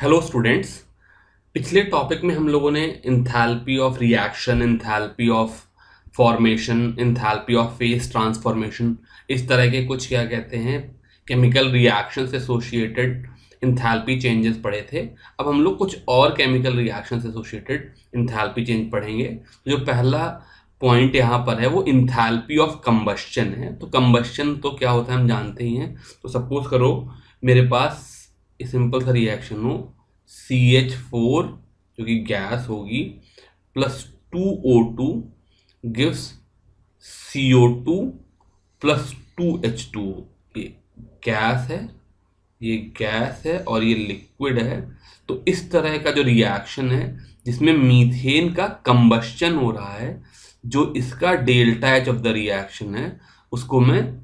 Hello students. पिछले topic में हम लोगों ने enthalpy of reaction, enthalpy of formation, enthalpy of face transformation, इस तरह के कुछ क्या कहते हैं केमिकल रिएक्शन से एसोसिएटेड इंथैल्पी चेंजेस पढ़े थे। अब हम लोग कुछ और केमिकल रिएक्शन से एसोसिएटेड इंथैल्पी चेंज पढ़ेंगे। जो पहला पॉइंट यहाँ पर है वो इंथैल्पी ऑफ कंबस्शन है। तो कंबस्शन तो क्या होता है हम जानते ही हैं। तो सपोज करो मेरे पास सिंपल सा रिएक्शन हो CH4 जो कि गैस होगी plus 2O2 gives CO2 plus 2H2। ये गैस है, ये गैस है और ये लिक्विड है। तो इस तरह का जो रिएक्शन है जिसमें मीथेन का कंबस्शन हो रहा है, जो इसका delta H of the reaction है उसको मैं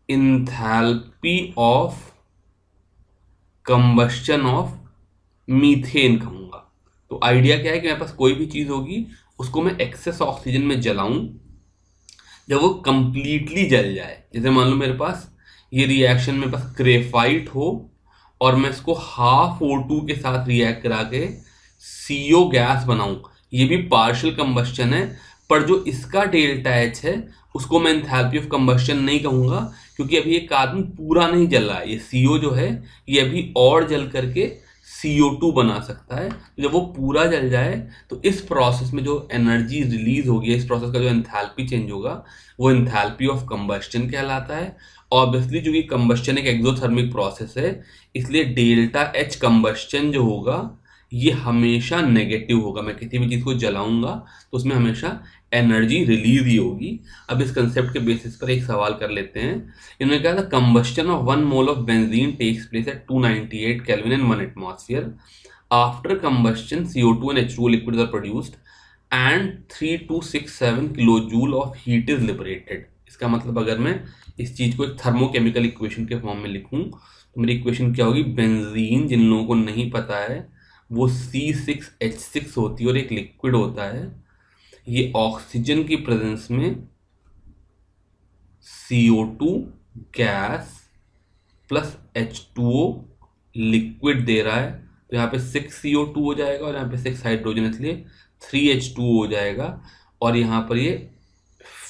enthalpy of combustion of methane कहूंगा। तो आइडिया क्या है कि मेरे पास कोई भी चीज होगी उसको मैं एक्सेस ऑक्सीजन में जलाऊं, जब वो कंप्लीटली जल जाए। जैसे मान लो मेरे पास ये रिएक्शन मेरे पास ग्रेफाइट हो और मैं इसको हाफ O2 के साथ रिएक्ट करा के CO गैस बनाऊं, ये भी पार्शियल कंबस्शन है। पर जो इसका डेल्टा एच है उसको मैं एंथैल्पी ऑफ कंबस्शन नहीं कहूंगा, क्योंकि अभी ये कार्बन पूरा नहीं जल रहा है। ये CO जो है ये अभी और जल करके CO2 बना सकता है। तो जब वो पूरा जल जाए तो इस प्रोसेस में जो एनर्जी रिलीज होगी, इस प्रोसेस का जो एंथैल्पी चेंज होगा वो एंथैल्पी ऑफ कंबस्शन कहलाता है। ऑब्वियसली जो कि कंबस्शन एक एक्सोथर्मिक प्रोसेस है, इसलिए डेल्टा एच कंबस्शन जो होगा ये हमेशा नेगेटिव होगा। मैं किसी भी चीज को जलाऊंगा तो उसमें हमेशा एनर्जी रिलीज ही होगी। अब इस कंसेप्ट के बेसिस पर एक सवाल कर लेते हैं। इन्होंने कहा था combustion of 1 mole of benzene takes place at 298 kelvin in 1 atmosphere. After combustion CO2 and H2O liquids are produced and 3267 kilojoule of heat is liberated. इसका मतलब अगर मैं इस चीज को एक थर्मोकेमिकल इक्वेशन के फॉर्म में लिखूं तो मेरी इक्वेशन क्या होगी। बेंजीन, जिन लोगों को नहीं पता है, वो C6H6 होती है और एक लिक्विड होता है। ये ऑक्सीजन की प्रेजेंस में CO2 gas plus H2O liquid दे रहा है। तो यहाँ पे 6CO2 हो जाएगा और यहाँ पे 6 हाइड्रोजन, इसलिए 3H2O हो जाएगा। और यहाँ पर ये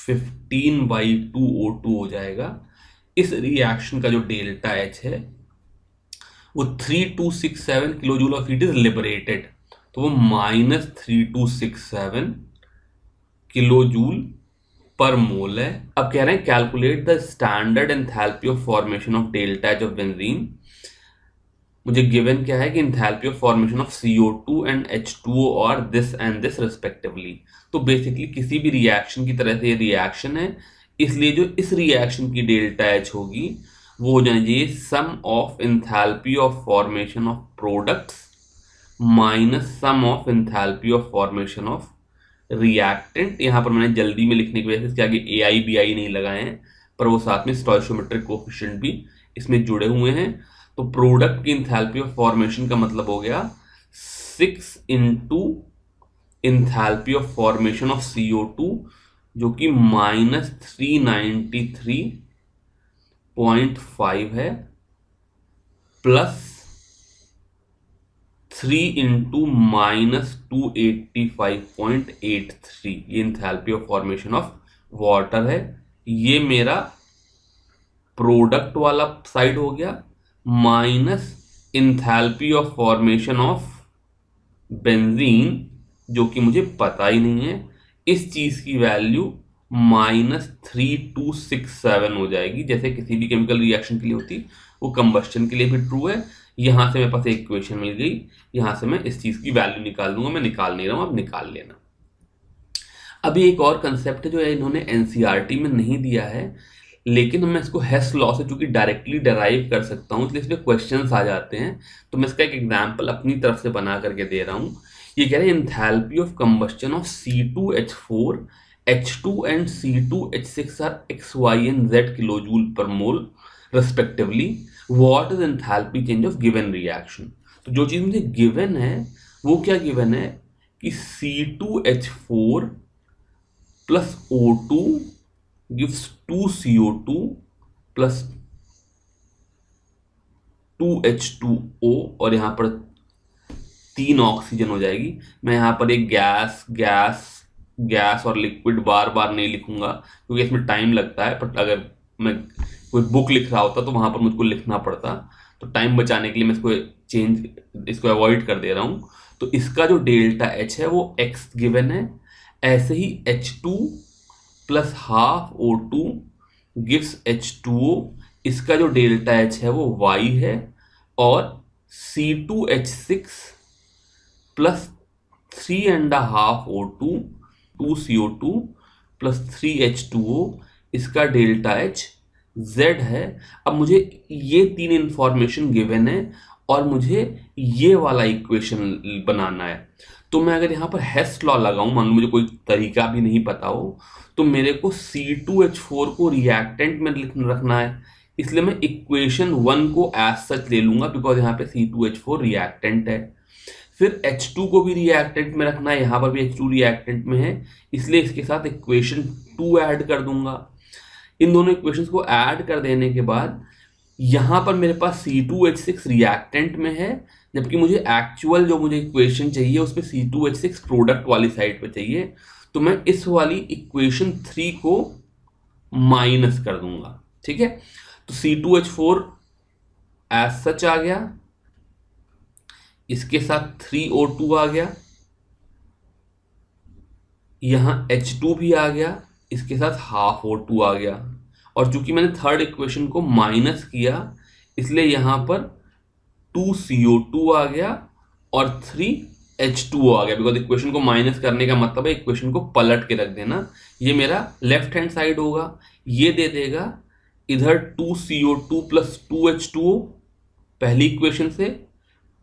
15/2O2 हो जाएगा। इस रिएक्शन का जो डेल्टा एच है वो 3267 kilojoule of heat is liberated. तो वो -3267 किलोजूल पर मोल है। अब कह रहे हैं calculate the standard enthalpy of formation of delta H of benzene. मुझे गिवन क्या है कि enthalpy of formation of CO2 and H2O और दिस एंड दिस रिस्पेक्टिवली। तो बेसिकली किसी भी रिएक्शन की तरह से ये रिएक्शन है, इसलिए जो इस रिएक्शन की डेल्टा एच होगी वो हो जाना चाहिए sum of enthalpy of formation of products minus sum of enthalpy of formation of reactant. यहां पर मैंने जल्दी में लिखने की वजह से इसके आगे AI BI नहीं लगाए हैं, पर वो साथ में स्टोइचियोमेट्रिक कोएफिशिएंट भी इसमें जुड़े हुए हैं। तो प्रोडक्ट की एंथैल्पी ऑफ फॉर्मेशन का मतलब हो गया 6 into enthalpy of formation of CO2 जो कि -393.5 है, प्लस 3 इंटू -285.83। ये enthalpy of formation of water है। ये मेरा प्रोडक्ट वाला साइड हो गया, minus enthalpy of formation of benzene जो कि मुझे पता ही नहीं है। इस चीज की वैल्यू -3267 हो जाएगी, जैसे किसी भी केमिकल रिएक्शन के लिए होती, वो कंबस्शन के लिए भी ट्रू है। यहां से मेरे पास एक इक्वेशन मिल गई, यहां से मैं इस चीज की वैल्यू निकाल दूंगा। मैं निकाल नहीं रहा हूं, आप निकाल लेना। अभी एक और कंसेप्ट है जो इन्होंने एनसीईआरटी में नहीं दिया है, लेकिन मैं इसको हेस लॉ से चूंकि डायरेक्टली डिराइव कर सकता हूं, इसलिए इसमें क्वेश्चंस आ जाते हैं। तो मैं इसका एक एग्जांपल अपनी तरफ से बना करके दे रहा हूं। ये कह रहे हैं enthalpy of combustion of C2H4 H2 and C2H6 are XY and Z kilojoule per mole respectively. What is enthalpy change of given reaction. तो जो चीज मुझे गिवन है वो क्या गिवन है कि C2H4 plus O2 gives 2CO2 plus 2H2O और यहाँ पर 3 ऑक्सीजन हो जाएगी। मैं यहाँ पर एक गैस गैस गैस और लिक्विड बार बार नहीं लिखूंगा क्योंकि इसमें टाइम लगता है, बट अगर मैं कोई बुक लिख रहा होता तो वहां पर मुझको लिखना पड़ता, तो टाइम बचाने के लिए मैं इसको अवॉइड कर दे रहा हूं। तो इसका जो डेल्टा एच है वो एक्स गिवन है। ऐसे ही H2 plus half O2 gives H2O, इसका जो डेल्टा एच है वो y है। और C2H6 plus 3.5 O2 2CO2 plus 3H2O, इसका डेल्टा एच Z है। अब मुझे ये 3 इंफॉर्मेशन गिवन है और मुझे ये वाला इक्वेशन बनाना है। तो मैं अगर यहाँ पर हेस्ट लॉ लगाऊं, मान लो मुझे कोई तरीका भी नहीं पता हो, तो मेरे को C2H4 को रिएक्टेंट में रखना है, इसलिए मैं इक्वेशन 1 को एज सच ले लूंगा बिकॉज यहाँ पे C2H4 रिएक्टेंट है। फिर H2 को भी रिएक्टेंट में रखना है, यहाँ पर भी H2 रिएक्टेंट में है, इसलिए इसके साथ इक्वेशन 2 ऐड कर दूंगा। इन दोनों इक्वेशंस को ऐड कर देने के बाद यहाँ पर मेरे पास C2H6 रिएक्टेंट में है, जबकि मुझे एक्चुअल जो मुझे इक्वेशन चाहिए उसमें C2H6 प्रोडक्ट वाली साइड पे चाहिए। तो मैं इस वाली इक्वेशन 3 को माइनस कर दूंगा, ठीक है। तो C2H4 एज सच आ गया, इसके साथ 3O2 आ गया, यहां H2 भी आ गया, इसके साथ हाफ O2 आ गया। और चूंकि मैंने थर्ड इक्वेशन को माइनस किया इसलिए यहां पर 2CO2 आ गया और 3H2O आ गया, बिकॉज इक्वेशन को माइनस करने का मतलब है इक्वेशन को पलट के रख देना। ये मेरा लेफ्ट हैंड साइड होगा, ये दे देगा इधर 2CO2 प्लस 2H2O पहली इक्वेशन से,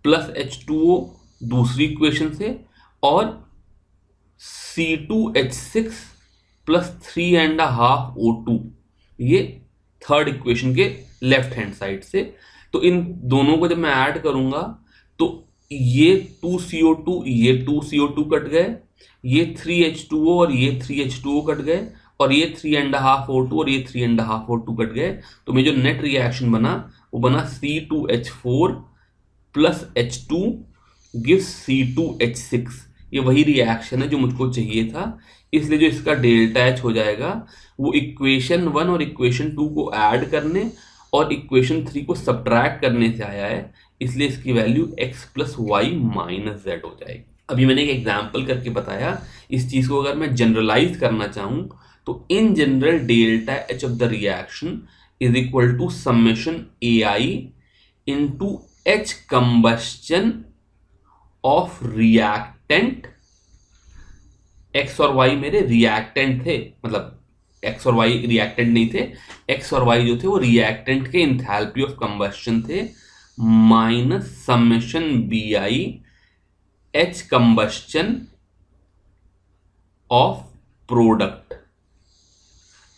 प्लस H2O दूसरी इक्वेशन से, और C2H6 प्लस 3.5 O2 ये थर्ड इक्वेशन के लेफ्ट हैंड साइड से। तो इन दोनों को जब मैं ऐड करूंगा तो ये 2CO2 ये 2CO2 कट गए, ये 3H2O और ये 3H2O कट गए, और ये 3.5 O2 और ये 3.5 O2 कट गए। तो मेरा जो नेट रिएक्शन बना वो बना C2H4 plus H2 gives C2H6। ये वही रिएक्शन है जो मुझको चाहिए था, इसलिए जो इसका डेल्टा एच हो जाएगा वो इक्वेशन 1 और इक्वेशन 2 को ऐड करने और इक्वेशन 3 को सब्ट्रैक्ट करने से आया है, इसलिए इसकी value x plus Y minus Z हो जाएगी। अभी मैंने एक एग्जाम्पल करके बताया। इस चीज को अगर मैं जनरलाइज करना चाहूं तो in general delta H of the reaction is equal to summation AI into H combustion of reactant. X और वाई मेरे रिएक्टेंट थे, मतलब एक्स और वाई रिएक्टेंट नहीं थे, एक्स और वाई जो थे वो रिएक्टेंट के इंथैल्पी ऑफ कंबस्टन थे, minus summation BI H combustion of product.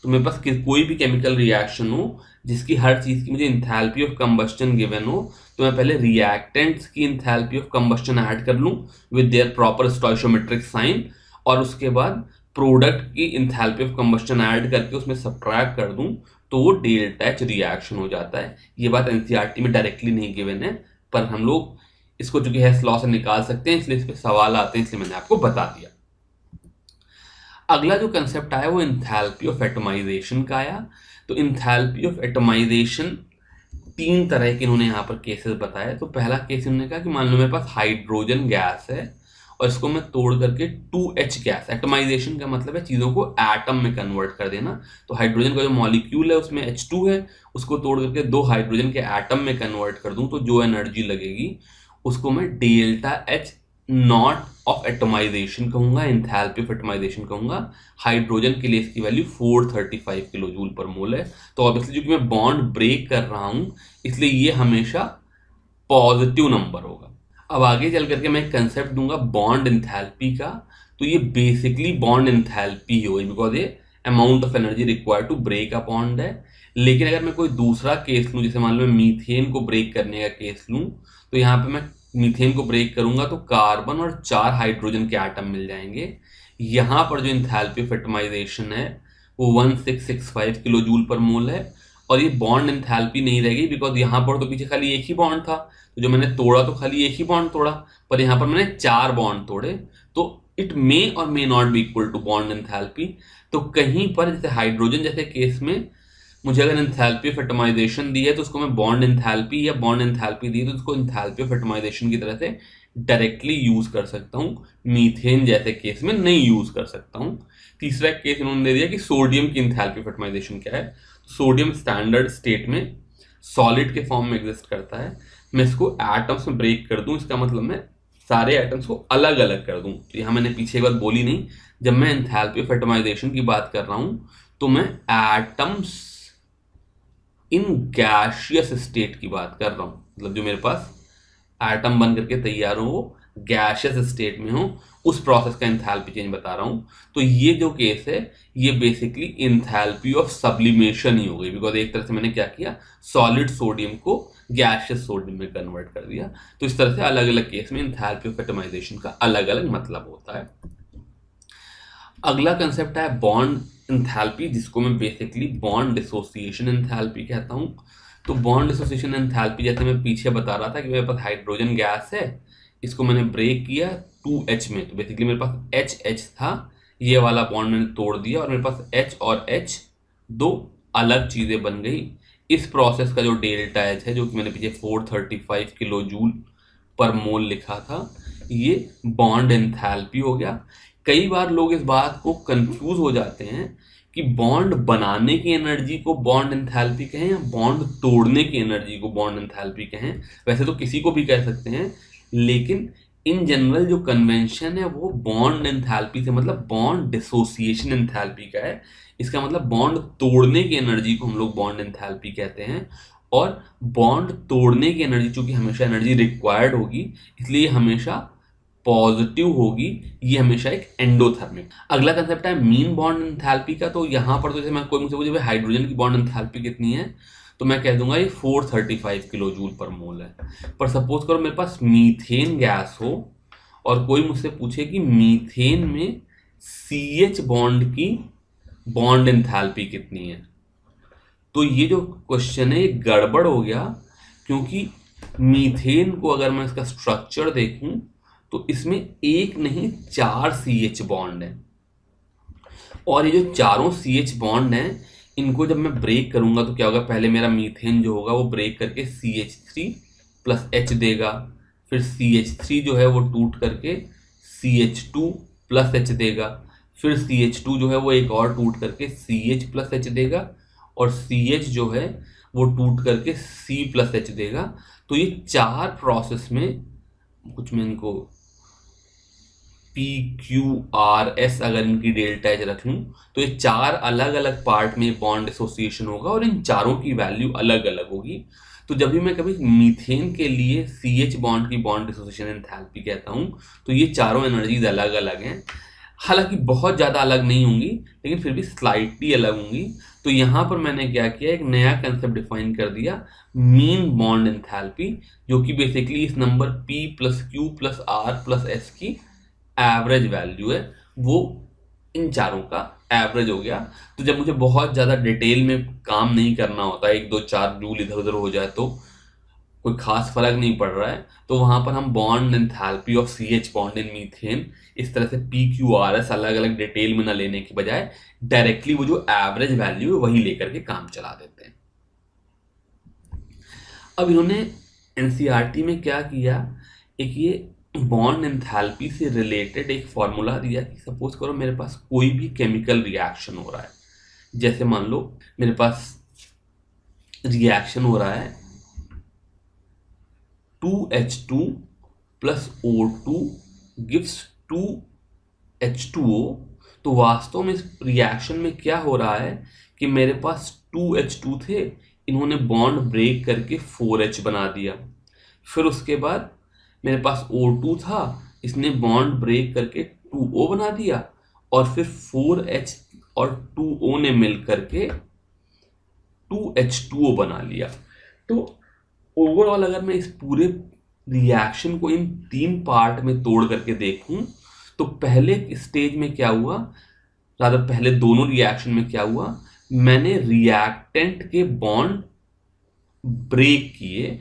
तो मेरे पास कोई भी केमिकल रिएक्शन हो जिसकी हर चीज की मुझे इंथैल्पी ऑफ कंबस्टन गिवन हो, तो मैं पहले रिएक्टेंट्स की इंथैल्पी ऑफ कंबस्टन ऐड कर लूं विद देयर प्रॉपर स्टोइचियोमेट्रिक साइन, और उसके बाद प्रोडक्ट की इंथैल्पी ऑफ कंबस्टन ऐड करके उसमें सब्ट्रैक्ट कर दूं, तो वो डेल्टा एच रिएक्शन हो जाता है। ये बात एनसीईआरटी में डायरेक्टली नहीं गिवन है, पर हम लोग इसको चूंकि हेस्ट लॉ से निकाल सकते हैं, इसलिए इस पे सवाल आते हैं, इसलिए मैंने आपको बता दिया। अगला जो कंसेप्ट आया वो इंथैल्पी ऑफ एटमाइजेशन का आया। तो इंथैल्पी ऑफ एटमाइजेशन 3 तरह के इन्होंने यहाँ पर केसेस बताए। तो पहला केस इन्होंने कहा कि मान लो मेरे पास हाइड्रोजन गैस है और इसको मैं तोड़ करके 2H गैस, एटमाइजेशन का मतलब है चीजों को एटम में कन्वर्ट कर देना। तो हाइड्रोजन का जो मॉलिक्यूल है उसमें H2 है, उसको तोड़ करके 2 हाइड्रोजन के एटम में कन्वर्ट कर दूं, तो जो एनर्जी लगेगी उसको मैं delta H naught of atomisation कहूंगा, एंथैल्पी ऑफ एटमाइजेशन कहूंगा। हाइड्रोजन के लिए इसकी वैल्यू 435 किलो जूल पर मोल है। तो ऑब्वियसली क्योंकि मैं बॉन्ड ब्रेक कर रहा हूं इसलिए ये हमेशा पॉजिटिव नंबर होगा। अब आगे चल करके मैं एक कंसेप्ट दूंगा बॉन्ड एंथैल्पी का। तो ये बेसिकली बॉन्ड एंथैल्पी होगी बिकॉज ये amount of energy required to break a bond है। लेकिन अगर मैं कोई दूसरा केस लूं, जैसे मान लो मैं मीथेन को ब्रेक करने का केस लूं, तो यहाँ पे मैं मीथेन को ब्रेक करूंगा तो कार्बन और 4 हाइड्रोजन के एटम मिल जाएंगे। यहाँ पर जो एंथैल्पी ऑफ एटमाइजेशन है वो 1665 किलो जूल पर मोल है, और ये बॉन्ड एंथैल्पी नहीं रहेगी, बिकॉज यहाँ पर तो पीछे खाली एक ही बॉन्ड था, तो जो मैंने तोड़ा तो खाली एक ही बॉन्ड तोड़ा, पर यहाँ पर मैंने 4 बॉन्ड तोड़े, तो इट मे और may not be equal to bond enthalpy. तो कहीं पर जैसे हाइड्रोजन जैसे केस में मुझे अगर एंथैल्पी ऑफ एटमाइजेशन दी है तो उसको मैं बॉन्ड एंथैल्पी या बॉन्ड एंथैल्पी दी तो उसको एंथैल्पी ऑफ एटमाइजेशन की तरह से डायरेक्टली यूज कर सकता हूँ, मीथेन जैसे केस में नहीं यूज कर सकता हूँ। तीसरा केस इन्होंने दे दिया कि सोडियम की एंथैल्पी ऑफ एटमाइजेशन क्या है। सोडियम स्टैंडर्ड स्टेट में सॉलिड के फॉर्म में एग्जिस्ट करता है, मैं इसको एटम्स में ब्रेक कर दूं, इसका मतलब मैं सारे एटम्स को अलग अलग कर दूं। तो यहाँ मैंने पीछे एक बात बोली नहीं, जब मैं एंथैल्पी ऑफ एटमाइजेशन की बात कर रहा हूं तो मैं एटम्स इन गैशियस स्टेट की बात कर रहा हूं, मतलब जो मेरे पास एटम बन करके तैयार हो वो गैशियस स्टेट में हो, उस प्रोसेस का एंथैल्पी चेंज बता रहा हूं। तो ये जो केस है ये बेसिकली एंथैल्पी ऑफ सब्लिमेशन ही हो गई, बिकॉज एक तरह से मैंने क्या किया, सॉलिड सोडियम को गैशियस सोडियम में कन्वर्ट कर दिया। तो इस तरह से अलग अलग केस में एंथैल्पी ऑफ एटमाइजेशन का अलग अलग मतलब होता है। अगला कंसेप्ट है बॉन्ड एंथैल्पी, जिसको मैं बेसिकली बॉन्ड डिसोसिएशन एंथैल्पी कहता हूं। तो बॉन्ड डिसोसिएशन एंथैल्पी जैसे मैं पीछे बता रहा था कि मेरे पास हाइड्रोजन गैस है, इसको मैंने ब्रेक किया 2H में, तो बेसिकली मेरे पास HH था, ये वाला बॉन्ड मैंने तोड़ दिया और मेरे पास H और H दो अलग चीजें बन गई। इस प्रोसेस का जो डेल्टा H है, जो कि मैंने पीछे 435 किलो जूल पर मोल लिखा था, ये बॉन्ड एंथैल्पी हो गया। कई बार लोग इस बात को कंफ्यूज हो जाते हैं कि बॉन्ड बनाने की एनर्जी को बॉन्ड एंथैल्पी कहें या बॉन्ड तोड़ने की एनर्जी को बॉन्ड एंथैल्पी कहें। वैसे तो किसी को भी कह सकते हैं, लेकिन इन जनरल जो कन्वेंशन है वो बॉन्ड एंथैल्पी से मतलब बॉन्ड डिसोसिएशन एंथैल्पी का है। इसका मतलब बॉन्ड तोड़ने की एनर्जी को हम लोग बॉन्ड एंथैल्पी कहते हैं, और बॉन्ड तोड़ने की एनर्जी चूंकि हमेशा एनर्जी रिक्वायर्ड होगी इसलिए हमेशा पॉजिटिव होगी, ये हमेशा एक एंडोथर्मिक। अगला कंसेप्ट है मीन बॉन्ड एंथैल्पी का। तो यहां पर तो जैसे मैं कोई मुझसे पूछे हाइड्रोजन की बॉन्ड एंथैल्पी कितनी है, तो मैं कह दूंगा ये 435 किलो जूल पर मोल है। पर सपोज करो मेरे पास मीथेन गैस हो और कोई मुझसे पूछे कि मीथेन में CH बॉन्ड की बॉन्ड एंथैल्पी कितनी है, तो ये जो क्वेश्चन है ये गड़बड़ हो गया, क्योंकि मीथेन को अगर मैं इसका स्ट्रक्चर देखूं तो इसमें एक नहीं 4 CH बॉन्ड है, और ये जो चारों CH बॉन्ड हैं इनको जब मैं ब्रेक करूंगा तो क्या होगा, पहले मेरा मीथेन जो होगा वो ब्रेक करके CH3 प्लस H देगा, फिर CH3 जो है वो टूट करके CH2 प्लस H देगा, फिर CH2 जो है वो एक और टूट करके CH प्लस H देगा, और CH जो है वो टूट करके C प्लस H देगा। तो ये 4 प्रोसेस में, कुछ मैं इनको PQRS अगर इनकी डेल्टा एच रख लूं तो ये 4 अलग अलग पार्ट में बॉन्ड एसोसिएशन होगा और इन चारों की वैल्यू अलग अलग होगी। तो जब भी मैं कभी मीथेन के लिए CH बॉन्ड की बॉन्ड एसोसिएशन एंथैल्पी कहता हूं तो ये चारों एनर्जीज अलग अलग हैं, हालांकि बहुत ज़्यादा अलग नहीं होंगी लेकिन फिर भी स्लाइटली अलग होंगी। तो यहाँ पर मैंने क्या किया, एक नया कंसेप्ट डिफाइन कर दिया, मीन बॉन्ड एंथैल्पी, जो कि बेसिकली इस number P plus Q plus R plus S की एवरेज वैल्यू है, वो इन चारों का एवरेज हो गया। तो जब मुझे बहुत ज़्यादा डिटेल में काम नहीं करना होता, 1 2 4 जूल इधर उधर हो जाए तो कोई खास फर्क नहीं पड़ रहा है, तो वहां पर हम bond enthalpy of CH bond in methane इस तरह से PQRS अलग अलग डिटेल में ना लेने की बजाय डायरेक्टली वो जो एवरेज वैल्यू है वही लेकर के काम चला देते हैं। अब इन्होंने NCERT में क्या किया, एक ये बॉन्ड एंथैल्पी से रिलेटेड एक फॉर्मूला दिया कि सपोज करो मेरे पास कोई भी केमिकल रिएक्शन हो रहा है, जैसे मान लो मेरे पास रिएक्शन हो रहा है 2H2 plus O2 gives 2H2O। तो वास्तव में इस रिएक्शन में क्या हो रहा है कि मेरे पास 2H2 थे, इन्होंने बॉन्ड ब्रेक करके 4H बना दिया, फिर उसके बाद मेरे पास O2 था, इसने बॉन्ड ब्रेक करके 2O बना दिया, और फिर 4H और 2O ने मिल करके 2H2O बना लिया। तो ओवरऑल अगर मैं इस पूरे रिएक्शन को इन 3 पार्ट में तोड़ करके देखूं तो पहले स्टेज में क्या हुआ, रादर पहले दोनों रिएक्शन में क्या हुआ, मैंने रिएक्टेंट के बॉन्ड ब्रेक किए,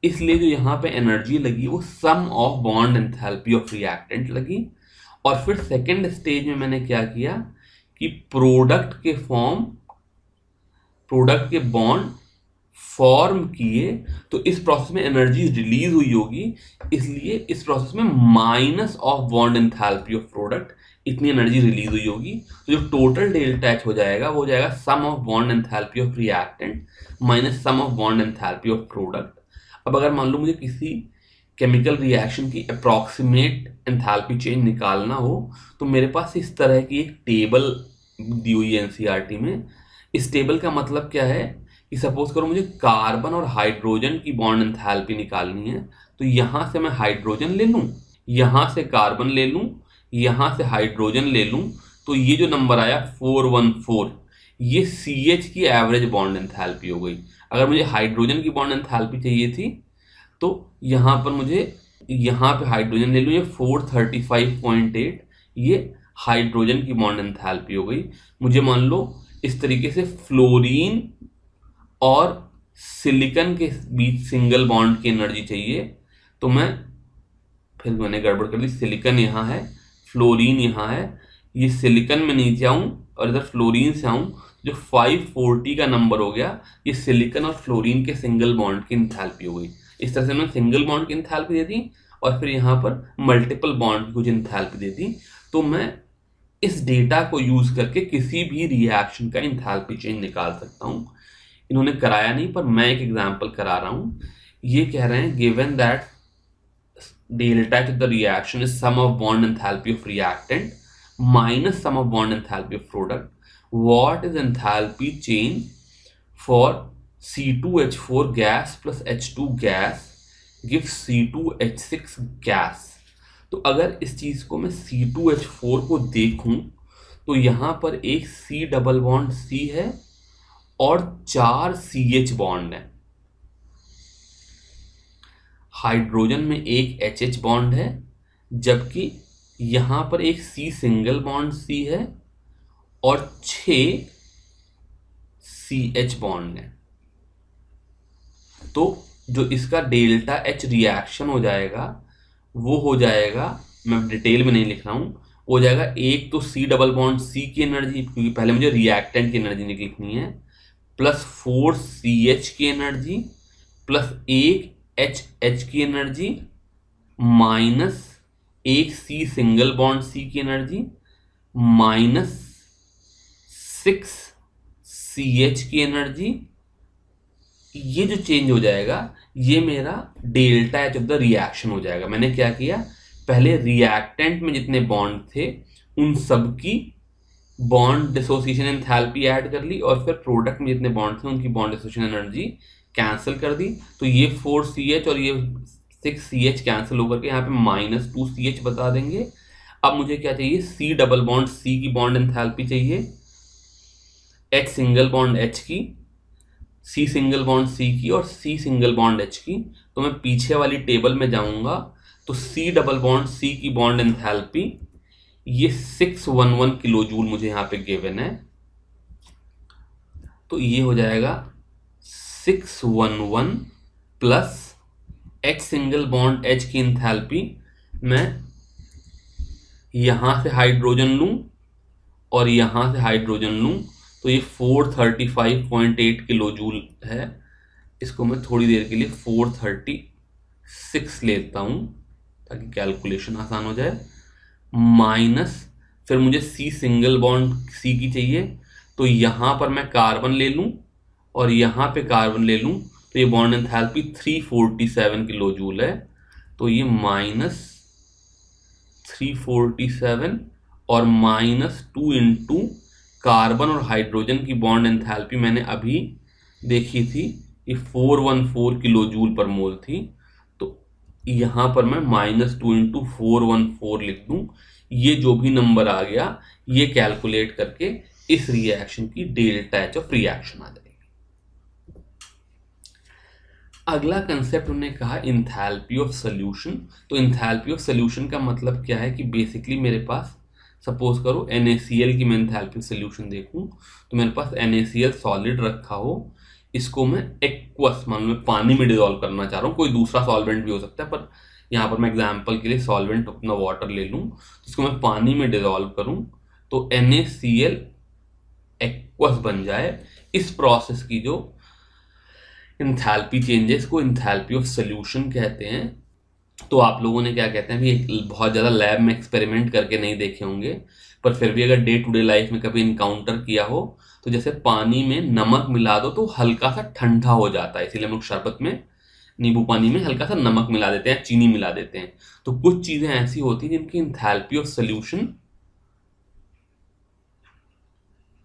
इसलिए जो यहां पे एनर्जी लगी वो sum of bond enthalpy of reactant लगी। और फिर सेकेंड स्टेज में मैंने क्या किया कि प्रोडक्ट के बॉन्ड फॉर्म किए, तो इस प्रोसेस में एनर्जी रिलीज हुई होगी, इसलिए इस प्रोसेस में minus of bond enthalpy of product इतनी एनर्जी रिलीज हुई होगी। तो जो टोटल डेल्टा एच हो जाएगा वो हो जाएगा sum of bond enthalpy of reactant minus sum of bond enthalpy of product. अब अगर मान लो मुझे किसी केमिकल रिएक्शन की अप्रॉक्सीमेट एंथैल्पी चेंज निकालना हो, तो मेरे पास इस तरह की एक टेबल दी हुई है एनसीईआरटी में। इस टेबल का मतलब क्या है कि सपोज करो मुझे कार्बन और हाइड्रोजन की बॉन्ड एंथैल्पी निकालनी है, तो यहां से मैं हाइड्रोजन ले लूं, यहां से कार्बन ले लूं, यहां से हाइड्रोजन ले लूं, तो ये जो नंबर आया 414, ये CH की एवरेज बॉन्ड एंथैल्पी हो गई। अगर मुझे हाइड्रोजन की बॉन्ड एंथैल्पी चाहिए थी, तो यहां पर मुझे यहां पे हाइड्रोजन ले लूं, ये 435.8, ये हाइड्रोजन की बॉन्ड एंथैल्पी हो गई। मुझे मान लो इस तरीके से फ्लोरीन और सिलिकॉन के बीच सिंगल बॉन्ड की एनर्जी चाहिए, तो फिर मैंने गड़बड़ कर दी, सिलिकॉन यहाँ है, फ्लोरीन यहाँ है, ये सिलिकॉन में नीचे आऊं और इधर फ्लोरीन से आऊं, जो 540 का नंबर हो गया, ये सिलिकॉन और फ्लोरीन के सिंगल बॉन्ड की एंथैल्पी हो गई। इस तरह से मैंने सिंगल बॉन्ड की एंथैल्पी दे दी और फिर यहाँ पर मल्टीपल बॉन्ड की कुछ एंथैल्पी दे दी। तो मैं इस डेटा को यूज करके किसी भी रिएक्शन का एंथैल्पी चेंज निकाल सकता हूँ। इन्होंने कराया नहीं, पर मैं एक एग्जांपल करा रहा हूँ। ये कह रहे हैं given that delta of the reaction is sum of bond enthalpy of reactant minus sum of bond enthalpy of product, what is enthalpy change for C2H4 gas plus H2 gas gives C2H6 gas. तो अगर इस चीज को मैं C2H4 को देखूं, तो यहां पर एक C डबल बॉन्ड C है और 4 CH बॉन्ड है। हाइड्रोजन में एक HH बॉन्ड है, जबकि यहां पर एक C सिंगल बॉन्ड C है और 6 CH बॉन्ड है। तो जो इसका डेल्टा H रिएक्शन हो जाएगा वो हो जाएगा, मैं डिटेल में नहीं लिख रहा हूं, हो जाएगा एक तो C डबल बॉन्ड C की एनर्जी, क्योंकि पहले मुझे रिएक्टेंट की एनर्जी लिखनी है, प्लस 4 CH की एनर्जी प्लस एक HH की एनर्जी माइनस एक C सिंगल बॉन्ड C की एनर्जी माइनस 6 CH की एनर्जी। ये जो चेंज हो जाएगा ये मेरा delta H of the reaction हो जाएगा। मैंने क्या किया, पहले रिएक्टेंट में जितने बॉन्ड थे उन सब की बॉन्ड डिसोसिएशन एंथैल्पी ऐड कर ली और फिर प्रोडक्ट में जितने बॉन्ड थे उनकी बॉन्ड डिसोसिएशन एनर्जी कैंसिल कर दी। तो ये 4CH और ये 6CH कैंसिल होकर के यहाँ पे माइनस 2CH बता देंगे। अब मुझे क्या चाहिए, C डबल बॉन्ड C की बॉन्ड एंथैल्पी चाहिए, H सिंगल बॉन्ड H की, C सिंगल बॉन्ड C की और C सिंगल बॉन्ड H की। तो मैं पीछे वाली टेबल में जाऊंगा तो C डबल बॉन्ड C की बॉन्ड एंथैल्पी ये 611 किलो जूल मुझे यहाँ पे गिवन है, तो ये हो जाएगा 611 plus H single bond H की एंथैल्पी, मैं यहां से हाइड्रोजन लूं और यहां से हाइड्रोजन लूं, तो ये 435.8 किलो जूल है। इसको मैं थोड़ी देर के लिए 436 लेता हूं ताकि कैलकुलेशन आसान हो जाए, माइनस फिर मुझे C सिंगल बॉन्ड C की चाहिए, तो यहां पर मैं कार्बन ले लूं और यहां पे कार्बन ले लूं, तो ये बॉन्ड एंथैल्पी 347 किलो जूल है। तो ये माइनस 347 और माइनस 2 इंटू कार्बन और हाइड्रोजन की बॉन्ड एंथैल्पी मैंने अभी देखी थी, ये 414 किलो जूल पर मोल थी। तो यहां पर मैं -2 इंटू 414 लिख दूं, ये जो भी नंबर आ गया ये कैलकुलेट करके इस रिएक्शन की डेल्टा एच ऑफ रिएक्शन आ जाएगी। अगला कंसेप्ट उन्होंने कहा इंथैल्पी ऑफ सॉल्यूशन। तो इंथैल्पी ऑफ सॉल्यूशन का मतलब क्या है कि बेसिकली मेरे पास सपोज करो NaCl की मैं एंथैल्पी सोल्यूशन देखूं तो मेरे पास NaCl सॉलिड रखा हो, इसको मैं एक्वस मान लो मैं पानी में डिजोल्व करना चाह रहा हूँ, कोई दूसरा सॉल्वेंट भी हो सकता है पर यहाँ पर मैं एग्जांपल के लिए सॉल्वेंट अपना वाटर ले लूँ, जिसको मैं पानी में डिजोल्व करूँ तो NaCl एक्वस बन जाए। इस प्रोसेस की जो इंथैल्पी चेंजेस को इंथैल्पी ऑफ सोल्यूशन कहते हैं। तो आप लोगों ने क्या कहते हैं भी एक बहुत ज़्यादा लैब में एक्सपेरिमेंट करके नहीं देखे होंगे, पर फिर भी अगर डे टू डे लाइफ में कभी इनकाउंटर किया हो तो जैसे पानी में नमक मिला दो तो हल्का सा ठंडा हो जाता है, इसीलिए हम लोग शरबत में नींबू पानी में हल्का सा नमक मिला देते हैं, चीनी मिला देते हैं। तो कुछ चीज़ें ऐसी होती हैं जिनकी इंथैल्पी ऑफ सोल्यूशन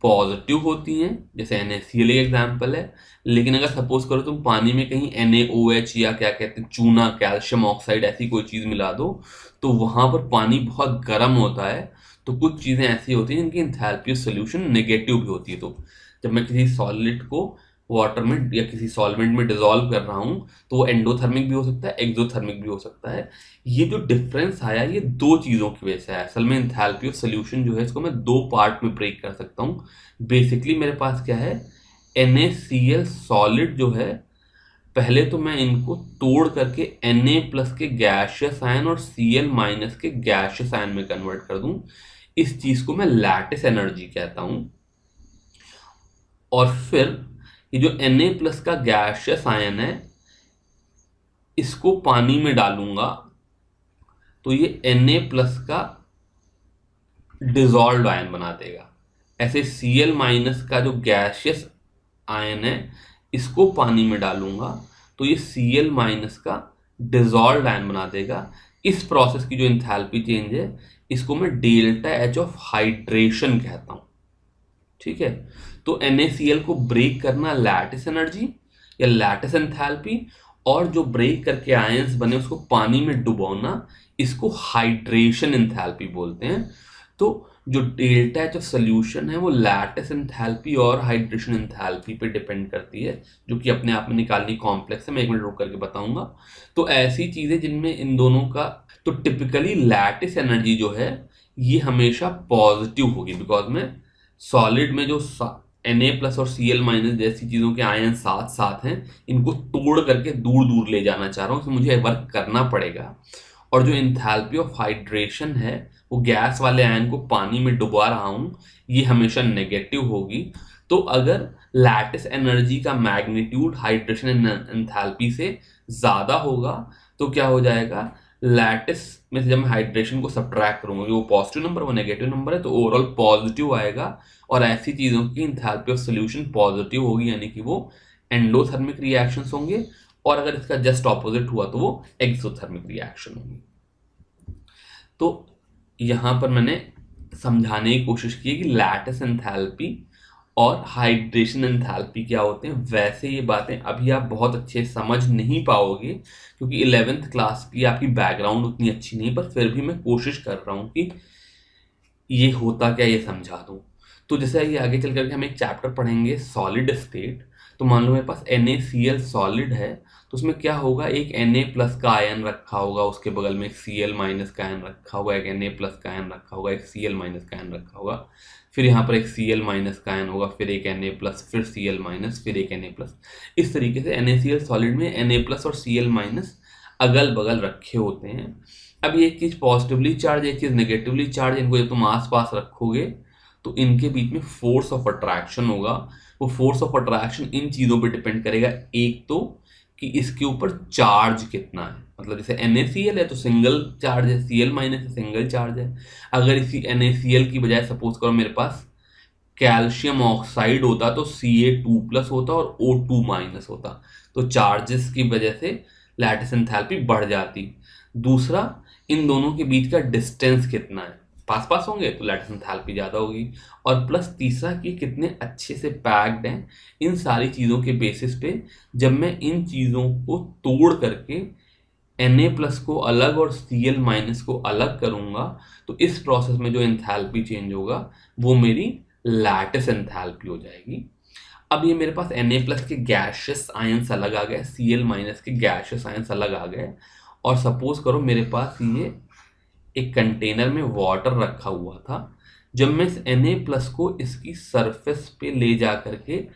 पॉजिटिव होती हैं, जैसे NaCl एग्जाम्पल है। लेकिन अगर सपोज करो तुम पानी में कहीं NaOH या क्या कहते हैं चूना, कैल्शियम ऑक्साइड ऐसी कोई चीज़ मिला दो तो वहां पर पानी बहुत गर्म होता है। तो कुछ चीज़ें ऐसी होती हैं जिनकी इंथैल्पी ऑफ सोल्यूशन नेगेटिव भी होती है। तो जब मैं किसी सॉलिड को वाटर में या किसी सॉल्वेंट में डिजोल्व कर रहा हूँ तो वो एंडोथर्मिक भी हो सकता है, एक्सोथर्मिक भी हो सकता है। ये जो डिफरेंस आया ये दो चीज़ों की वजह से है। असल में इंथैल्पी ऑफ सोल्यूशन जो है इसको मैं दो पार्ट में ब्रेक कर सकता हूँ। बेसिकली मेरे पास क्या है, NaCl सॉलिड जो है, पहले तो मैं इनको तोड़ करके Na+ के गैशियस आयन और Cl- के गैशियस आयन में कन्वर्ट कर दूं। इस चीज को मैं लैटिस एनर्जी कहता हूं। और फिर ये जो Na+ का गैशियस आयन है इसको पानी में डालूंगा तो ये Na+ का डिजॉल्व आयन बना देगा। ऐसे Cl- का जो गैशियस आयन है इसको पानी में डालूंगा तो ये Cl- का डिजॉल्व आयन बना देगा। इस प्रोसेस की जो इंथैल्पी चेंज है इसको मैं ΔH ऑफ हाइड्रेशन कहता हूं। ठीक है, तो NaCl को ब्रेक करना लैटिस एनर्जी या लैटिस एंथैल्पी, और जो ब्रेक करके आयंस बने उसको पानी में डुबोना, इसको हाइड्रेशन एंथैल्पी बोलते हैं। तो जो ΔH ऑफ सोल्यूशन है वो लैटिस एंथैल्पी और हाइड्रेशन एंथैल्पी पे डिपेंड करती है, जो कि अपने आप में निकालनी कॉम्प्लेक्स है, मैं एक मिनट रुक करके बताऊंगा। तो ऐसी चीजें जिनमें इन दोनों का, तो टिपिकली लैटिस एनर्जी जो है ये हमेशा पॉजिटिव होगी, बिकॉज में सॉलिड में जो Na+ और Cl- जैसी चीजों के आयन साथ साथ हैं इनको तोड़ करके दूर दूर ले जाना चाह रहा हूं, इसमें मुझे वर्क करना पड़ेगा। और जो इंथैल्पी ऑफ हाइड्रेशन है वो गैस वाले आयन को पानी में डुबा रहा हूं, ये हमेशा नेगेटिव होगी। तो अगर लैटिस एनर्जी का मैग्नीट्यूड हाइड्रेशन एंथैल्पी से ज्यादा होगा तो क्या हो जाएगा, लैटिस में से जब मैं हाइड्रेशन को सब्ट्रैक्ट करूंगा, वो पॉजिटिव नंबर वो नेगेटिव नंबर है तो ओवरऑल पॉजिटिव आएगा। और ऐसी चीजों की इंथैल्पी ऑफ सोल्यूशन पॉजिटिव होगी, यानी कि वो एंडोथर्मिक रिएक्शंस होंगे। और अगर इसका जस्ट ऑपोजिट हुआ तो वो एक्सोथर्मिक रिएक्शन होगी। तो यहां पर मैंने समझाने की कोशिश की कि लैटिस एंथैल्पी और हाइड्रेशन एंथैल्पी क्या होते हैं। वैसे ये बातें अभी आप बहुत अच्छे समझ नहीं पाओगे क्योंकि 11th क्लास की आपकी बैकग्राउंड उतनी अच्छी नहीं, पर फिर भी मैं कोशिश कर रहा हूं कि ये होता क्या ये समझा दूं। तो जैसे ये आगे चल करके हम एक चैप्टर पढ़ेंगे सॉलिड स्टेट। तो मान लो मेरे पास NaCl सॉलिड है तो उसमें क्या होगा, एक Na+ का आयन रखा होगा, उसके बगल में एक Cl- का आयन रखा होगा, एक Na+ का आयन रखा होगा, एक Cl- का आयन रखा होगा, फिर यहाँ पर एक Cl- का आयन होगा, फिर एक Na+, फिर Cl-, फिर एक Na+। इस तरीके से NaCl सॉलिड में Na+ और Cl- अगल बगल रखे होते हैं। अब ये एक चीज पॉजिटिवली चार्ज, एक चीज नेगेटिवली चार्ज, इनको जब तुम आस पास रखोगे तो इनके बीच में फोर्स ऑफ अट्रैक्शन होगा। वो फोर्स ऑफ अट्रैक्शन इन चीजों पे डिपेंड करेगा, एक तो कि इसके ऊपर चार्ज कितना है, मतलब जैसे NaCl है तो सिंगल चार्ज है, Cl- है सिंगल चार्ज है। अगर इसी NaCl की बजाय सपोज करो मेरे पास कैल्शियम ऑक्साइड होता तो Ca2+ होता और O2- होता, तो चार्जेस की वजह से लैटिस एंथैल्पी बढ़ जाती। दूसरा, इन दोनों के बीच का डिस्टेंस कितना है, पास पास होंगे तो लैटिस एंथैल्पी ज्यादा होगी। और प्लस तीसरा कि कितने अच्छे से पैक्ड हैं। इन सारी चीजों के बेसिस पे जब मैं इन चीजों को तोड़ करके Na+ को अलग और Cl- को अलग करूंगा तो इस प्रोसेस में जो एंथैल्पी चेंज होगा वो मेरी लैटिस एंथैल्पी हो जाएगी। अब ये मेरे पास Na+ के गैशियस आयंस अलग आ गए, Cl- के गैशियस आयंस अलग आ गए, और सपोज करो मेरे पास ये एक कंटेनर में वाटर रखा हुआ था। जब मैं इस Na+ को इसकी सरफेस पे ले जा करके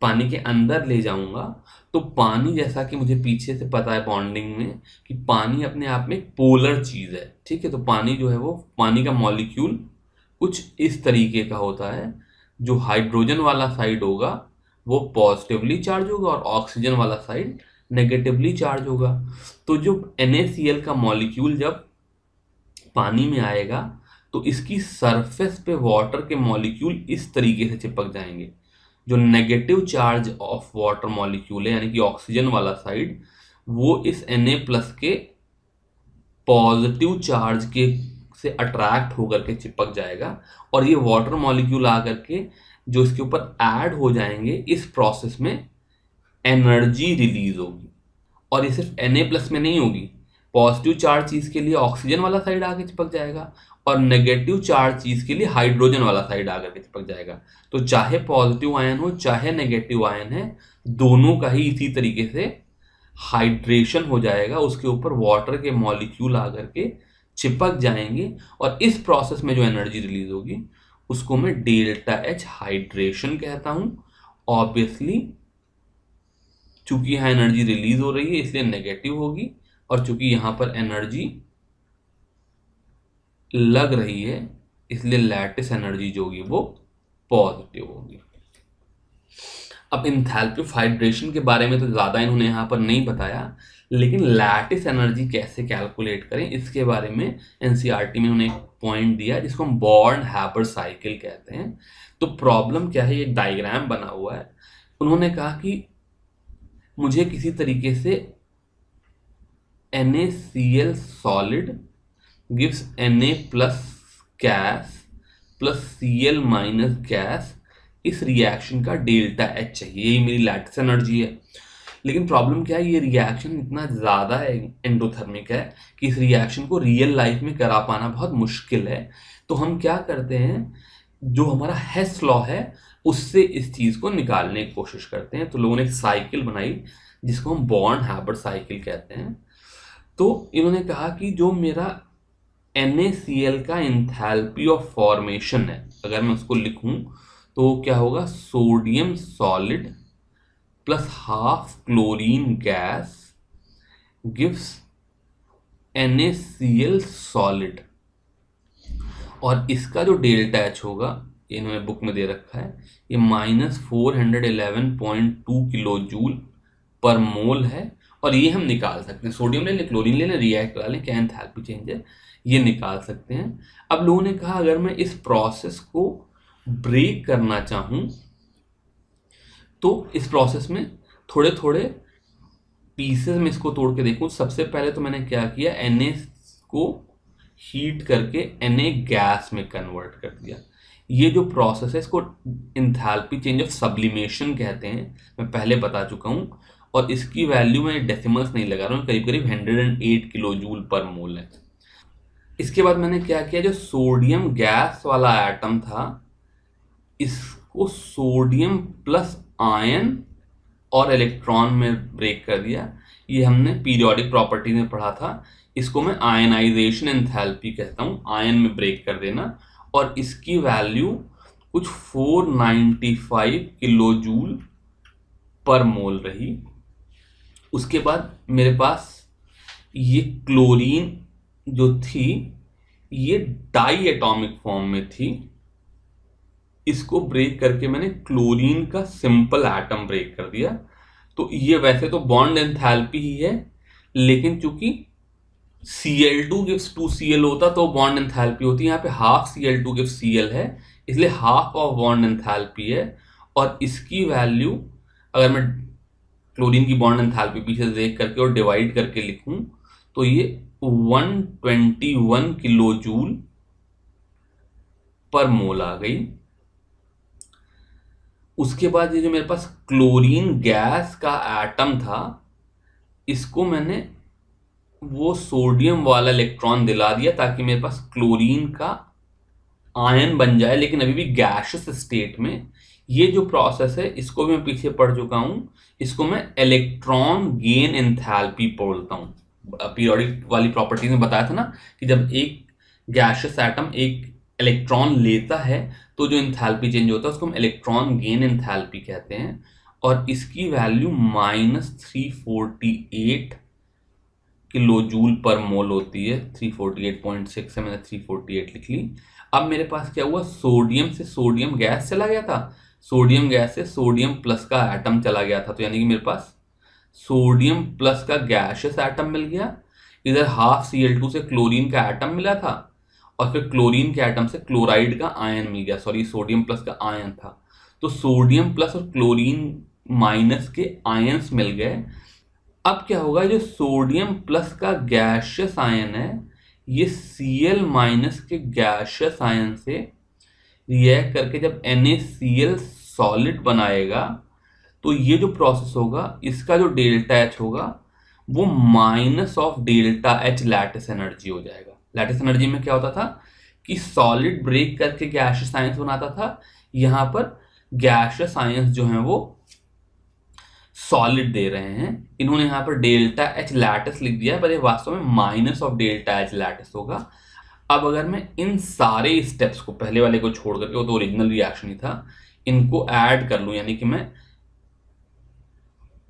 पानी के अंदर ले जाऊंगा, तो पानी, जैसा कि मुझे पीछे से पता है बॉन्डिंग में, कि पानी अपने आप में एक पोलर चीज है, ठीक है। तो पानी जो है वो, पानी का मॉलिक्यूल कुछ इस तरीके का होता है। जो हाइड्रोजन वाला साइड होगा वो पॉजिटिवली चार्ज होगा और ऑक्सीजन वाला साइड नेगेटिवली चार्ज होगा। तो जो NaCl का मॉलिक्यूल जब पानी में आएगा तो इसकी सरफेस पे वाटर के मॉलिक्यूल इस तरीके से चिपक जाएंगे। जो negative charge of water molecule है, यानी कि ऑक्सीजन वाला साइड, वो इस Na+ के पॉजिटिव चार्ज के से अट्रैक्ट होकर के चिपक जाएगा, और ये वाटर मॉलिक्यूल आकर के जो इसके ऊपर ऐड हो जाएंगे, इस प्रोसेस में एनर्जी रिलीज होगी। और ये सिर्फ Na+ में नहीं होगी, पॉजिटिव चार्ज चीज के लिए ऑक्सीजन वाला साइड आके चिपक जाएगा और नेगेटिव चार्ज चीज के लिए हाइड्रोजन वाला साइड आकर के चिपक जाएगा। तो चाहे पॉजिटिव आयन हो चाहे नेगेटिव आयन है, दोनों का ही इसी तरीके से हाइड्रेशन हो जाएगा, उसके ऊपर वाटर के मॉलिक्यूल आकर के चिपक जाएंगे, और इस प्रोसेस में जो एनर्जी रिलीज होगी उसको मैं ΔH हाइड्रेशन कहता हूं। ऑब्वियसली चूंकि यहां एनर्जी रिलीज हो रही है इसलिए नेगेटिव होगी, और चूंकि यहां पर एनर्जी लग रही है इसलिए लैटिस एनर्जी जो होगी वो पॉजिटिव होगी। अब एंथैल्पी ऑफ हाइड्रेशन के बारे में तो ज़्यादा इन्होंने यहाँ पर नहीं बताया, लेकिन लैटिस एनर्जी कैसे कैलकुलेट करें इसके बारे में एनसीईआरटी में उन्होंने एक पॉइंट दिया जिसको हम बॉर्न-हैबर साइकिल कहते हैं। तो प्रॉब्लम क्या है, एक डायग्राम बना हुआ है। उन्होंने कहा कि मुझे किसी तरीके से NaCl solid gives Na+ gas plus Cl minus gas, इस रिएक्शन का ΔH चाहिए, यही मेरी लैटिस एनर्जी है। लेकिन प्रॉब्लम क्या है, ये रिएक्शन इतना ज़्यादा है, एंडोथर्मिक है, कि इस रिएक्शन को रियल लाइफ में करा पाना बहुत मुश्किल है। तो हम क्या करते हैं, जो हमारा हेस लॉ है उससे इस चीज़ को निकालने की कोशिश करते हैं। तो लोगों ने एक साइकिल बनाई जिसको हम बॉर्न-हैबर साइकिल कहते हैं। तो इन्होंने कहा कि जो मेरा NaCl का एंथैल्पी ऑफ फॉर्मेशन है, अगर मैं उसको लिखूं तो क्या होगा, sodium solid plus half chlorine gas gives NaCl solid, और इसका जो ΔH होगा ये इन्होंने बुक में दे रखा है, ये -411.2 किलो जूल पर मोल है। और ये हम निकाल सकते हैं, सोडियम ले लें, क्लोरीन ले लें, रिएक्ट करा लें, क्या एंथैल्पी चेंज है ये निकाल सकते हैं। अब लोगों ने कहा अगर मैं इस प्रोसेस को ब्रेक करना चाहूं तो इस प्रोसेस में थोड़े थोड़े पीसेस में इसको तोड़ के देखूं। सबसे पहले तो मैंने क्या किया, Na को हीट करके Na गैस में कन्वर्ट कर दिया। ये जो प्रोसेस है इसको एंथैल्पी चेंज ऑफ सब्लिमेशन कहते हैं, मैं पहले बता चुका हूं, और इसकी वैल्यू में डेसिमल्स नहीं लगा रहा हूँ, करीब करीब 108 किलो जूल पर मोल है। इसके बाद मैंने क्या किया, जो सोडियम गैस वाला एटम था इसको सोडियम प्लस आयन और इलेक्ट्रॉन में ब्रेक कर दिया। ये हमने पीरियोडिक प्रॉपर्टी में पढ़ा था, इसको मैं आयनाइजेशन एंथैल्पी कहता हूँ, आयन में ब्रेक कर देना, और इसकी वैल्यू कुछ 495 किलो जूल पर मोल रही। उसके बाद मेरे पास ये क्लोरीन जो थी ये डाई एटॉमिक फॉर्म में थी, इसको ब्रेक करके मैंने क्लोरीन का सिंपल एटम ब्रेक कर दिया। तो ये वैसे तो बॉन्ड एंथैल्पी ही है, लेकिन चूंकि Cl2 गिव्स 2Cl होता तो बॉन्ड एंथैल्पी होती है, यहाँ पे हाफ Cl2 गिव्स Cl है, इसलिए हाफ ऑफ बॉन्ड एंथैल्पी है। और इसकी वैल्यू अगर मैं क्लोरीन की बॉन्ड एंथैल्पी पीछे देख करके और डिवाइड करके लिखूं तो ये 121 किलो जूल पर मोल आ गई। उसके बाद ये जो मेरे पास क्लोरीन गैस का एटम था इसको मैंने वो सोडियम वाला इलेक्ट्रॉन दिला दिया ताकि मेरे पास क्लोरीन का आयन बन जाए, लेकिन अभी भी गैसियस स्टेट में। ये जो प्रोसेस है इसको भी मैं पीछे पढ़ चुका हूं, इसको मैं इलेक्ट्रॉन गेन एंथैल्पी बोलता हूं। पीरियोडिक वाली प्रॉपर्टीज में बताया था ना कि जब एक गैसियस एटम एक इलेक्ट्रॉन लेता है तो जो एंथैल्पी चेंज होता है उसको हम इलेक्ट्रॉन गेन एंथैल्पी कहते हैं, और इसकी वैल्यू -348 किलो जूल पर मोल होती है। 348.6 है, मैंने 348 लिख ली। अब मेरे पास क्या हुआ, सोडियम से सोडियम गैस चला गया था, सोडियम गैस से सोडियम प्लस का एटम चला गया था, तो यानी कि मेरे पास सोडियम प्लस का गैसियस एटम मिल गया। इधर हाफ Cl2 से क्लोरीन का एटम मिला था, और फिर क्लोरीन के एटम से क्लोराइड का आयन मिल गया, सॉरी सोडियम प्लस का आयन था। तो सोडियम प्लस और क्लोरीन माइनस के आयन्स मिल गए। अब क्या होगा, जो सोडियम प्लस का गैसियस आयन है ये Cl माइनस के गैसियस आयन से रिएक्ट करके जब NaCl सॉलिड बनाएगा तो ये जो प्रोसेस होगा इसका जो डेल्टा H होगा वो minus of delta H lattice energy हो जाएगा। लैटिस एनर्जी में क्या होता था कि सॉलिड ब्रेक करके गैसियस आयंस बनाता था, यहाँ पर गैसियस आयंस जो हैं वो सॉलिड दे रहे हैं। इन्होंने यहाँ पर डेल्टा H लैटिस लिख दिया है, पर ये वास्तव में minus of delta H lattice होगा। अब अगर मैं इन सारे स्टेप्स को, पहले वाले को छोड़ करके, वो तो ओरिजिनल रिएक्शन ही था, इनको ऐड कर लूं, यानी कि मैं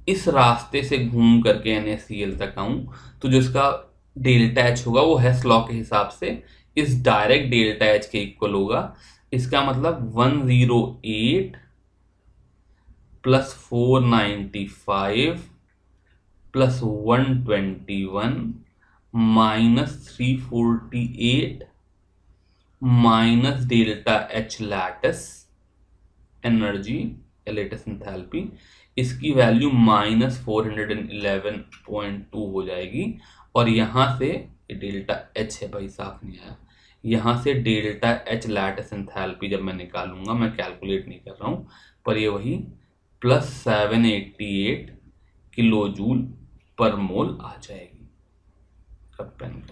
इस रास्ते से घूम करके NaCl तक आऊं, तो जो इसका डेल्टा H होगा वो हेस लॉ के हिसाब से इस डायरेक्ट डेल्टा H के इक्वल होगा। इसका मतलब 108 plus 495 plus 121 minus 348 minus delta H lattice energy, lattice enthalpy, इसकी वैल्यू -411.2 हो जाएगी। और यहां से डेल्टा H है भाई, साफ नहीं आया, यहां से डेल्टा H लैटिस एंथैल्पी जब मैं निकालूंगा, मैं कैलकुलेट नहीं कर रहा हूं, पर ये वही +788 किलो जूल पर मोल आ जाएगी। अब पेन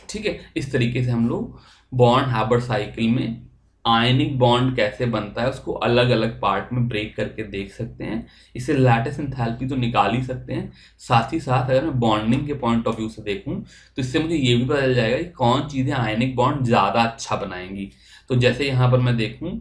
ठीक है। इस तरीके से हम लोग बॉन्ड हार्बर्ट साइकिल में आयनिक बॉन्ड कैसे बनता है उसको अलग अलग पार्ट में ब्रेक करके देख सकते हैं। इससे लैटिस एंथैल्पी तो निकाल ही सकते हैं, साथ ही साथ अगर मैं बॉन्डिंग के पॉइंट ऑफ व्यू से देखूं तो इससे मुझे ये भी पता चल जाएगा कि कौन चीज़ें आयनिक बॉन्ड ज़्यादा अच्छा बनाएंगी। तो जैसे यहाँ पर मैं देखूँ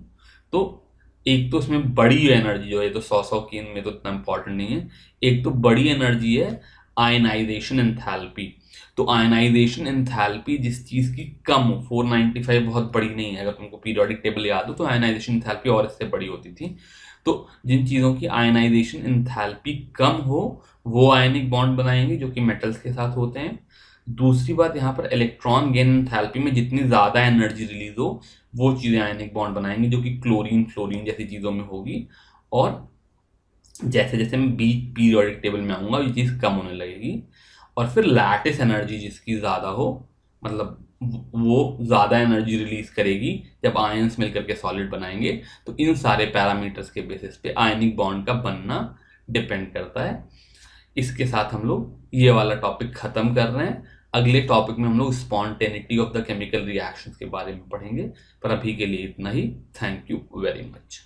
तो एक तो इसमें बड़ी एनर्जी जो है, तो 100 की इनमें तो इतना इंपॉर्टेंट नहीं है। एक तो बड़ी एनर्जी है आयनाइजेशन एंथैल्पी। तो आयनाइजेशन एंथैल्पी जिस चीज की कम हो, 495 बहुत बड़ी नहीं है, अगर तुमको पीरियोडिक टेबल याद हो तो आयनाइजेशन एंथैल्पी और इससे बड़ी होती थी। तो जिन चीजों की आयनाइजेशन एंथैल्पी कम हो वो आयनिक बॉन्ड बनाएंगे, जो कि मेटल्स के साथ होते हैं। दूसरी बात, यहाँ पर इलेक्ट्रॉन गेन एंथैल्पी में जितनी ज्यादा एनर्जी रिलीज हो वो चीजें आयनिक बॉन्ड बनाएंगी, जो कि क्लोरीन फ्लोरीन जैसी चीजों में होगी। और जैसे जैसे मैं बीच पीरियोडिक टेबल में आऊंगा ये चीज कम होने लगेगी। और फिर लैटिस एनर्जी जिसकी ज़्यादा हो, मतलब वो ज़्यादा एनर्जी रिलीज करेगी जब आयंस मिलकर के सॉलिड बनाएंगे। तो इन सारे पैरामीटर्स के बेसिस पे आयनिक बॉन्ड का बनना डिपेंड करता है। इसके साथ हम लोग ये वाला टॉपिक ख़त्म कर रहे हैं। अगले टॉपिक में हम लोग spontaneity of the chemical reactions के बारे में पढ़ेंगे, पर अभी के लिए इतना ही। Thank you very much.